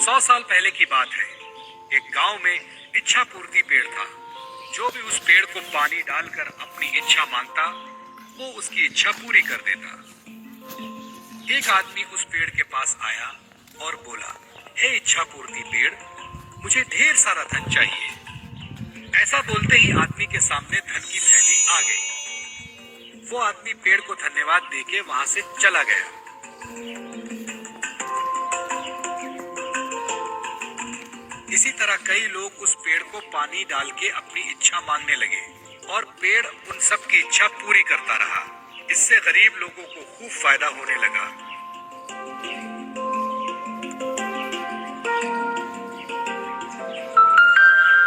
100 साल पहले की बात है। एक गांव में इच्छा पूर्ति पेड़ था। जो भी उस पेड़ को पानी डालकर अपनी इच्छा मांगता, वो उसकी इच्छा पूरी कर देता। एक आदमी उस पेड़ के पास आया और बोला, हे इच्छा पूर्ति पेड़, मुझे ढेर सारा धन चाहिए। ऐसा बोलते ही आदमी के सामने धन की थैली आ गई। वो आदमी पेड़ को धन्यवाद देके वहां से चला गया। इसी तरह कई लोग उस पेड़ को पानी डाल के अपनी इच्छा मांगने लगे और पेड़ उन सब की इच्छा पूरी करता रहा। इससे गरीब लोगों को खूब फायदा होने लगा।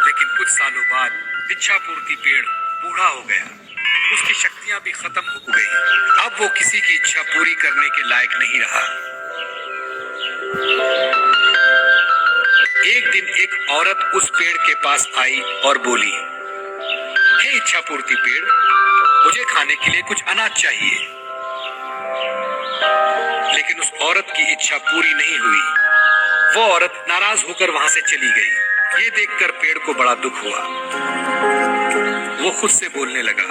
लेकिन कुछ सालों बाद इच्छा पूर्ति पेड़ बूढ़ा हो गया। उसकी शक्तियां भी खत्म हो गई। अब वो किसी की इच्छा पूरी करने के लायक नहीं रहा। एक दिन एक औरत उस पेड़ के पास आई और बोली, हे इच्छा पूर्ति पेड़, मुझे खाने के लिए कुछ अनाज चाहिए। लेकिन उस औरत की इच्छा पूरी नहीं हुई। वो औरत नाराज होकर वहां से चली गई। ये देखकर पेड़ को बड़ा दुख हुआ। वो खुद से बोलने लगा,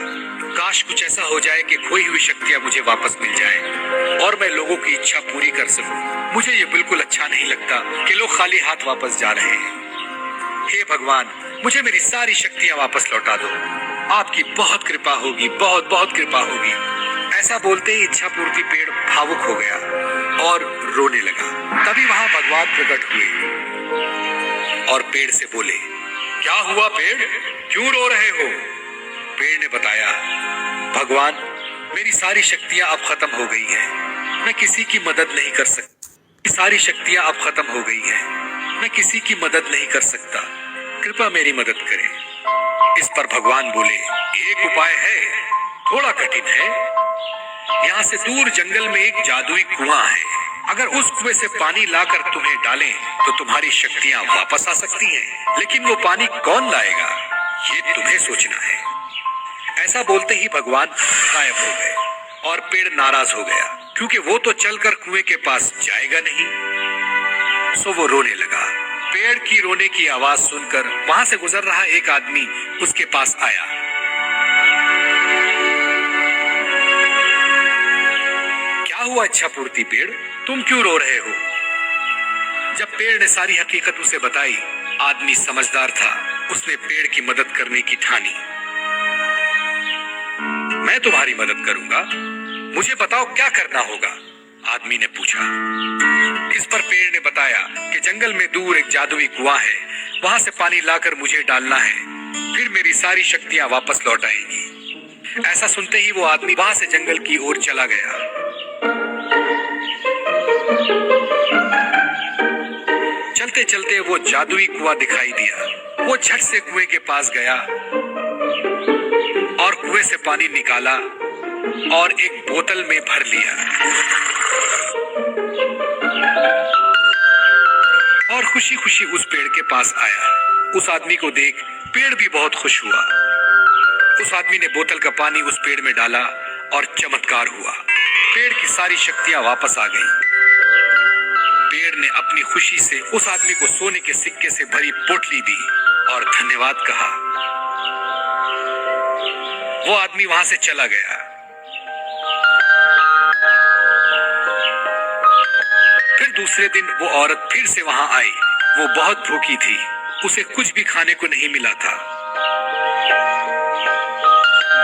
काश कुछ ऐसा हो जाए कि खोई हुई शक्तियां मुझे वापस मिल जाए और मैं लोगों की इच्छा पूरी कर सकूं। मुझे ये बिल्कुल अच्छा नहीं लगता कि लोग खाली हाथ वापस जा रहे हैं। हे भगवान, मुझे मेरी सारी शक्तियां वापस लौटा दो। आपकी बहुत कृपा होगी, बहुत बहुत कृपा होगी। ऐसा बोलते ही इच्छा पूर्ति पेड़ भावुक हो गया और रोने लगा। तभी वहां भगवान प्रकट हुए और पेड़ से बोले, क्या हुआ पेड़, क्यों रो रहे हो? पेड़ ने बताया, भगवान, मेरी सारी शक्तियां अब खत्म हो गई हैं। मैं किसी की मदद नहीं कर सकता। सारी शक्तियां अब खत्म हो गई हैं। मैं किसी की मदद नहीं कर सकता। कृपया मेरी मदद करें। इस पर भगवान बोले, एक उपाय है, थोड़ा कठिन है। यहाँ से दूर जंगल में एक जादुई कुआं है। अगर उस कुएं से पानी लाकर तुम्हें डालें तो तुम्हारी शक्तियां वापस आ सकती हैं। लेकिन वो पानी कौन लाएगा, ये तुम्हें सोचना है। ऐसा बोलते ही भगवान गायब हो गए और पेड़ नाराज हो गया, क्योंकि वो तो चलकर कुएं के पास जाएगा नहीं। सो वो रोने लगा। पेड़ की रोने की आवाज सुनकर वहां से गुजर रहा एक आदमी उसके पास आया। क्या हुआ इच्छा पूर्ति पेड़, तुम क्यों रो रहे हो? जब पेड़ ने सारी हकीकत उसे बताई, आदमी समझदार था। उसने पेड़ की मदद करने की ठानी। मैं तुम्हारी मदद करूंगा, मुझे बताओ क्या करना होगा? आदमी ने पूछा। इस पर पेड़ ने बताया कि जंगल में दूर एक जादुई कुआं है। वहां से पानी लाकर मुझे डालना है, फिर मेरी सारी शक्तियां वापस लौट आएंगी। ऐसा सुनते ही वो आदमी वहां से जंगल की ओर चला गया। चलते चलते वो जादुई कुआं दिखाई दिया। वो झट से कुएं के पास गया और कुएं से पानी निकाला और एक बोतल में भर लिया और खुशी खुशी उस पेड़ के पास आया। उस आदमी को देख पेड़ भी बहुत खुश हुआ। उस आदमी ने बोतल का पानी उस पेड़ में डाला और चमत्कार हुआ। पेड़ की सारी शक्तियां वापस आ गईं। पेड़ ने अपनी खुशी से उस आदमी को सोने के सिक्के से भरी पोटली दी और धन्यवाद कहा। वो आदमी वहां से चला गया। फिर दूसरे दिन वो औरत फिर से वहां आई। वो बहुत भूखी थी, उसे कुछ भी खाने को नहीं मिला था।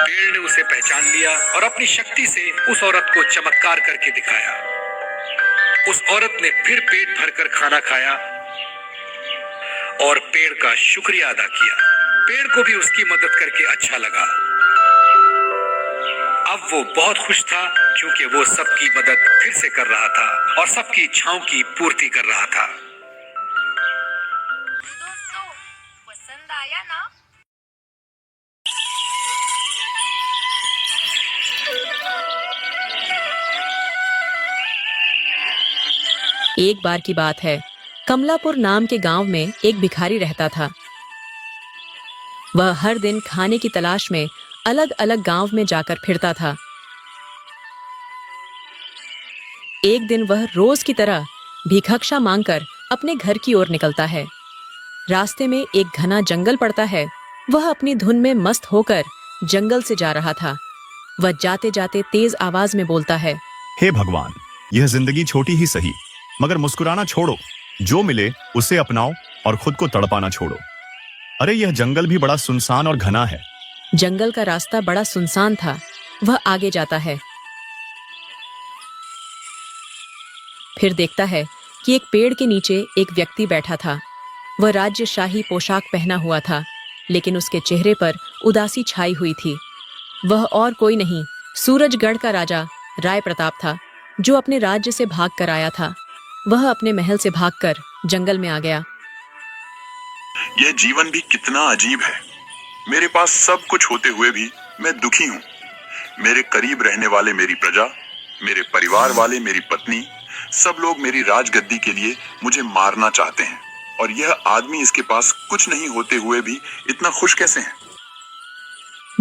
पेड़ ने उसे पहचान लिया और अपनी शक्ति से उस औरत को चमत्कार करके दिखाया। उस औरत ने फिर पेट भरकर खाना खाया और पेड़ का शुक्रिया अदा किया। पेड़ को भी उसकी मदद करके अच्छा लगा। अब वो बहुत खुश था, क्योंकि वो सबकी मदद फिर से कर रहा था और सबकी इच्छाओं की पूर्ति कर रहा था। दोस्तों, पसंद आया ना? एक बार की बात है, कमलापुर नाम के गांव में एक भिखारी रहता था। वह हर दिन खाने की तलाश में अलग अलग गांव में जाकर फिरता था। एक दिन वह रोज की तरह भिक्षा मांगकर अपने घर की ओर निकलता है। रास्ते में एक घना जंगल पड़ता है। वह अपनी धुन में मस्त होकर जंगल से जा रहा था। वह जाते जाते तेज आवाज में बोलता है, हे भगवान, यह जिंदगी छोटी ही सही, मगर मुस्कुराना छोड़ो। जो मिले उसे अपनाओ और खुद को तड़पाना छोड़ो। अरे यह जंगल भी बड़ा सुनसान और घना है। जंगल का रास्ता बड़ा सुनसान था। वह आगे जाता है। फिर देखता है कि एक पेड़ के नीचे एक व्यक्ति बैठा था। वह राजशाही पोशाक पहना हुआ था, लेकिन उसके चेहरे पर उदासी छाई हुई थी। वह और कोई नहीं, सूरजगढ़ का राजा राय प्रताप था, जो अपने राज्य से भाग कर आया था। वह अपने महल से भागकर जंगल में आ गया। यह जीवन भी कितना अजीब है। मेरे पास सब कुछ होते हुए भी मैं दुखी हूँ। मेरे करीब रहने वाले मेरी प्रजा, मेरे परिवार वाले मेरी पत्नी, सब लोग मेरी राजगद्दी के लिए मुझे मारना चाहते हैं, और यह आदमी इसके पास कुछ नहीं होते हुए भी इतना खुश कैसे है?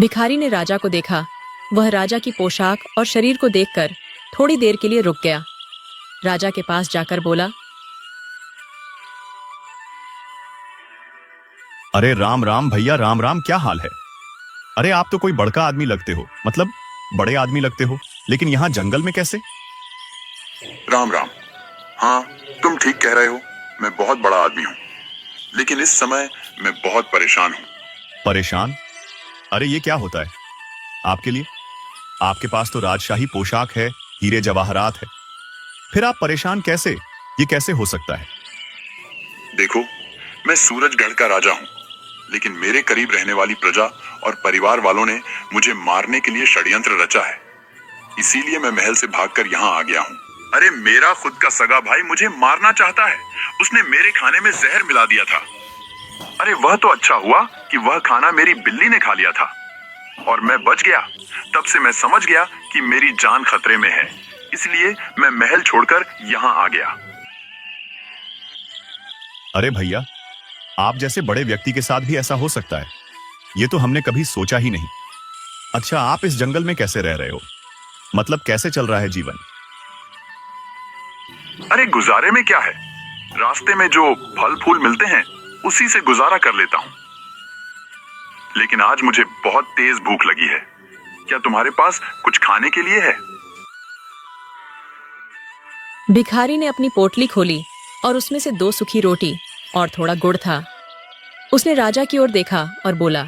भिखारी ने राजा को देखा। वह राजा की पोशाक और शरीर को देखकर थोड़ी देर के लिए रुक गया। राजा के पास जाकर बोला, अरे राम राम भैया, राम राम, क्या हाल है? अरे आप तो कोई बड़का आदमी लगते हो, मतलब बड़े आदमी लगते हो, लेकिन यहाँ जंगल में कैसे? राम राम। हाँ, तुम ठीक कह रहे हो, मैं बहुत बड़ा आदमी हूँ, लेकिन इस समय मैं बहुत परेशान हूँ। परेशान? अरे ये क्या होता है आपके लिए? आपके पास तो राजशाही पोशाक है, हीरे जवाहरात है, फिर आप परेशान कैसे? ये कैसे हो सकता है? देखो, मैं सूरजगढ़ का राजा हूँ, लेकिन मेरे करीब रहने वाली प्रजा और परिवार वालों ने मुझे मारने के लिए षड्यंत्र रचा है। इसीलिए मैं महल से भागकर यहाँ आ गया हूँ। अरे मेरा खुद का सगा भाई मुझे मारना चाहता है। उसने मेरे खाने में जहर मिला दिया था। अरे वह तो अच्छा हुआ कि वह खाना मेरी बिल्ली ने खा लिया था और मैं बच गया। तब से मैं समझ गया कि मेरी जान खतरे में है, इसलिए मैं महल छोड़कर यहाँ आ गया। अरे भैया, आप जैसे बड़े व्यक्ति के साथ भी ऐसा हो सकता है? ये तो हमने कभी सोचा ही नहीं। अच्छा, आप इस जंगल में कैसे रह रहे हो? मतलब कैसे चल रहा है जीवन? अरे गुजारे में क्या है, रास्ते में जो फल फूल मिलते हैं उसी से गुजारा कर लेता हूँ। लेकिन आज मुझे बहुत तेज भूख लगी है। क्या तुम्हारे पास कुछ खाने के लिए है? भिखारी ने अपनी पोटली खोली और उसमें से 2 सूखी रोटी और थोड़ा गुड़ था। उसने राजा की ओर देखा और बोला,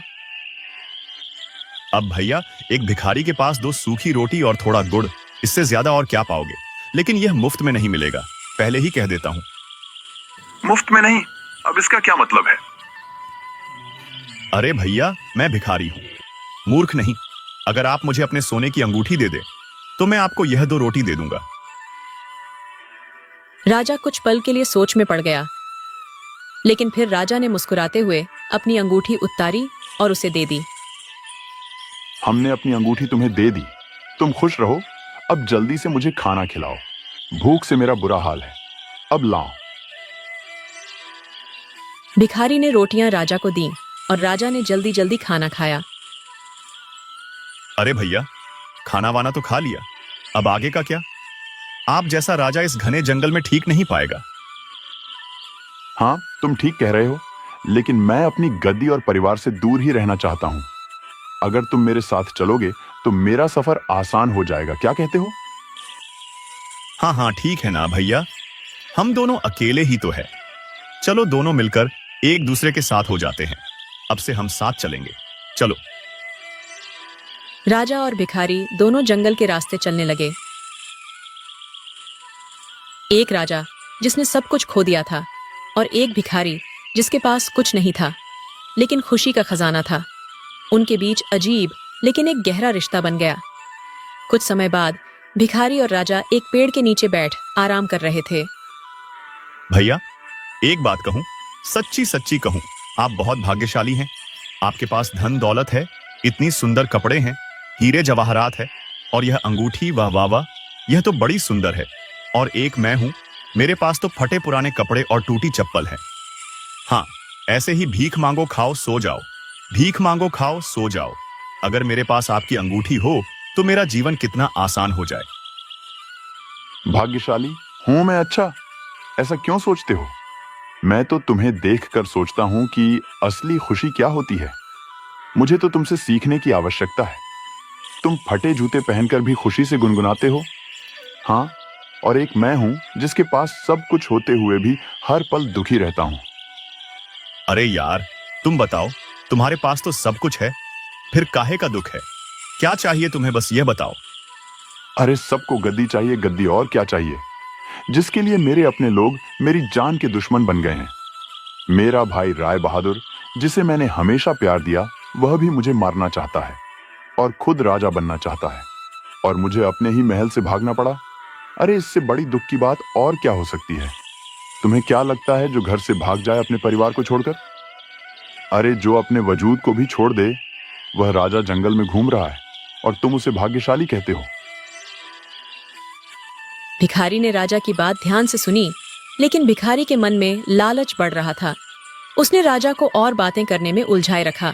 अब भैया, एक भिखारी के पास 2 सूखी रोटी और थोड़ा गुड़, इससे ज्यादा और क्या पाओगे? लेकिन यह मुफ्त में नहीं मिलेगा, पहले ही कह देता हूं। मुफ्त में नहीं? अब इसका क्या मतलब है? अरे भैया, मैं भिखारी हूं, मूर्ख नहीं। अगर आप मुझे अपने सोने की अंगूठी दे दे तो मैं आपको यह 2 रोटी दे दूंगा। राजा कुछ पल के लिए सोच में पड़ गया, लेकिन फिर राजा ने मुस्कुराते हुए अपनी अंगूठी उतारी और उसे दे दी। हमने अपनी अंगूठी तुम्हें दे दी, तुम खुश रहो। अब जल्दी से मुझे खाना खिलाओ, भूख से मेरा बुरा हाल है, अब लाओ। भिखारी ने रोटियां राजा को दी और राजा ने जल्दी जल्दी खाना खाया। अरे भैया, खाना वाना तो खा लिया, अब आगे का क्या? आप जैसा राजा इस घने जंगल में ठीक नहीं पाएगा। हाँ, तुम ठीक कह रहे हो, लेकिन मैं अपनी गद्दी और परिवार से दूर ही रहना चाहता हूँ। अगर तुम मेरे साथ चलोगे तो मेरा सफर आसान हो जाएगा, क्या कहते हो? हाँ हाँ, ठीक है ना भैया, हम दोनों अकेले ही तो है। चलो दोनों मिलकर एक दूसरे के साथ हो जाते हैं। अब से हम साथ चलेंगे, चलो। राजा और भिखारी दोनों जंगल के रास्ते चलने लगे। एक राजा जिसने सब कुछ खो दिया था और एक भिखारी जिसके पास कुछ नहीं था लेकिन खुशी का खजाना था। उनके बीच अजीब लेकिन एक गहरा रिश्ता बन गया। कुछ समय बाद भिखारी और राजा एक पेड़ के नीचे बैठ आराम कर रहे थे। भैया, एक बात कहूं, सच्ची सच्ची कहूं, आप बहुत भाग्यशाली हैं। आपके पास धन दौलत है, इतनी सुंदर कपड़े हैं, हीरे जवाहरात है, और यह अंगूठी, वाह वाह वाह, यह तो बड़ी सुंदर है। और एक मैं हूं, मेरे पास तो फटे पुराने कपड़े और टूटी चप्पल है। हाँ, ऐसे ही भीख मांगो खाओ सो जाओ, भीख मांगो खाओ सो जाओ। अगर मेरे पास आपकी अंगूठी हो तो मेरा जीवन कितना आसान हो जाए। भाग्यशाली हूं मैं? अच्छा, ऐसा क्यों सोचते हो? मैं तो तुम्हें देखकर सोचता हूं कि असली खुशी क्या होती है। मुझे तो तुमसे सीखने की आवश्यकता है। तुम फटे जूते पहनकर भी खुशी से गुनगुनाते हो। हाँ, और एक मैं हूं जिसके पास सब कुछ होते हुए भी हर पल दुखी रहता हूं। अरे यार, तुम बताओ, तुम्हारे पास तो सब कुछ है, फिर काहे का दुख है? क्या चाहिए तुम्हें, बस ये बताओ। अरे सबको गद्दी चाहिए, गद्दी, और क्या चाहिए, जिसके लिए मेरे अपने लोग मेरी जान के दुश्मन बन गए हैं। मेरा भाई राय बहादुर, जिसे मैंने हमेशा प्यार दिया, वह भी मुझे मारना चाहता है और खुद राजा बनना चाहता है, और मुझे अपने ही महल से भागना पड़ा। अरे इससे बड़ी दुख की बात और क्या हो सकती है? तुम्हें क्या लगता है जो घर से भाग जाए अपने परिवार को छोड़कर? अरे जो अपने वजूद को भी छोड़ दे, वह राजा जंगल में घूम रहा है और तुम उसे भाग्यशाली कहते हो। भिखारी ने राजा की बात ध्यान से सुनी, लेकिन भिखारी के मन में लालच बढ़ रहा था। उसने राजा को और बातें करने में उलझाए रखा।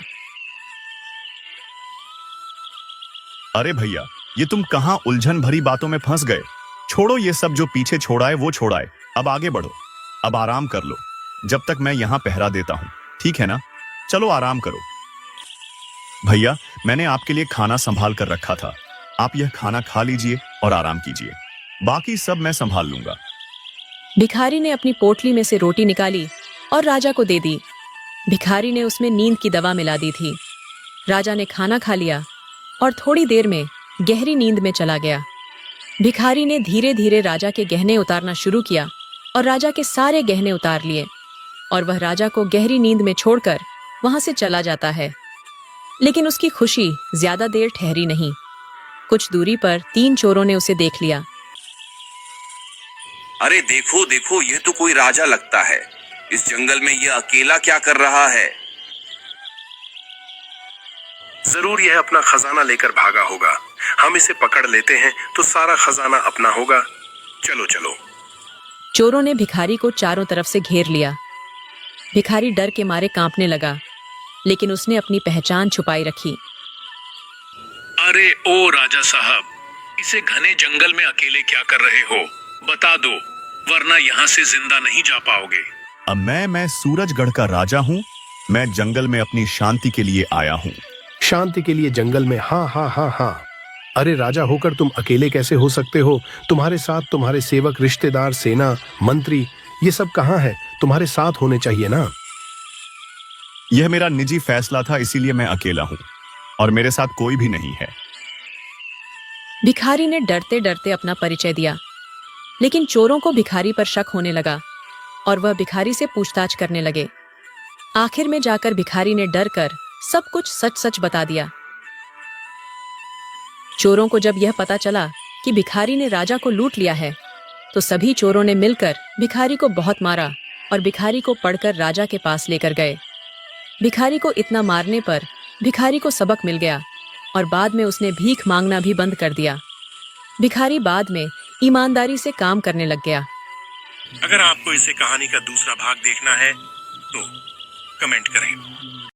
अरे भैया, ये तुम कहाँ उलझन भरी बातों में फंस गए? छोड़ो ये सब, जो पीछे छोड़ाए वो छोड़ाए, अब आगे बढ़ो। अब आराम कर लो, जब तक मैं यहाँ पहरा देता हूँ, ठीक है ना? चलो आराम करो। भैया, मैंने आपके लिए खाना संभाल कर रखा था, आप यह खाना खा लीजिए और आराम कीजिए, बाकी सब मैं संभाल लूंगा। भिखारी ने अपनी पोटली में से रोटी निकाली और राजा को दे दी। भिखारी ने उसमें नींद की दवा मिला दी थी। राजा ने खाना खा लिया और थोड़ी देर में गहरी नींद में चला गया। भिखारी ने धीरे धीरे राजा के गहने उतारना शुरू किया और राजा के सारे गहने उतार लिए, और वह राजा को गहरी नींद में छोड़कर वहां से चला जाता है। लेकिन उसकी खुशी ज्यादा देर ठहरी नहीं। कुछ दूरी पर 3 चोरों ने उसे देख लिया। अरे देखो देखो, यह तो कोई राजा लगता है। इस जंगल में यह अकेला क्या कर रहा है? जरूर यह अपना खजाना लेकर भागा होगा। हम इसे पकड़ लेते हैं तो सारा खजाना अपना होगा। चलो चलो। चोरों ने भिखारी को चारों तरफ से घेर लिया। भिखारी डर के मारे कांपने लगा, लेकिन उसने अपनी पहचान छुपाई रखी। अरे ओ राजा साहब, इसे घने जंगल में अकेले क्या कर रहे हो? बता दो, वरना यहाँ से जिंदा नहीं जा पाओगे। अब मैं सूरजगढ़ का राजा हूँ। मैं जंगल में अपनी शांति के लिए आया हूँ। शांति के लिए जंगल में? हाँ हाँ हाँ हाँ। अरे राजा होकर तुम अकेले कैसे हो सकते हो? तुम्हारे साथ तुम्हारे सेवक, रिश्तेदार, सेना, मंत्री, ये सब कहाँ है? तुम्हारे साथ होने चाहिए ना। यह मेरा निजी फैसला था, इसीलिए मैं अकेला हूँ और मेरे साथ कोई भी नहीं है। भिखारी ने डरते डरते अपना परिचय दिया, लेकिन चोरों को भिखारी पर शक होने लगा और वह भिखारी से पूछताछ करने लगे। आखिर में जाकर भिखारी ने डर कर सब कुछ सच सच बता दिया। चोरों को जब यह पता चला कि भिखारी ने राजा को लूट लिया है, तो सभी चोरों ने मिलकर भिखारी को बहुत मारा और भिखारी को पकड़कर राजा के पास लेकर गए। भिखारी को इतना मारने पर भिखारी को सबक मिल गया और बाद में उसने भीख मांगना भी बंद कर दिया। भिखारी बाद में ईमानदारी से काम करने लग गया। अगर आपको इसे कहानी का दूसरा भाग देखना है तो कमेंट करें।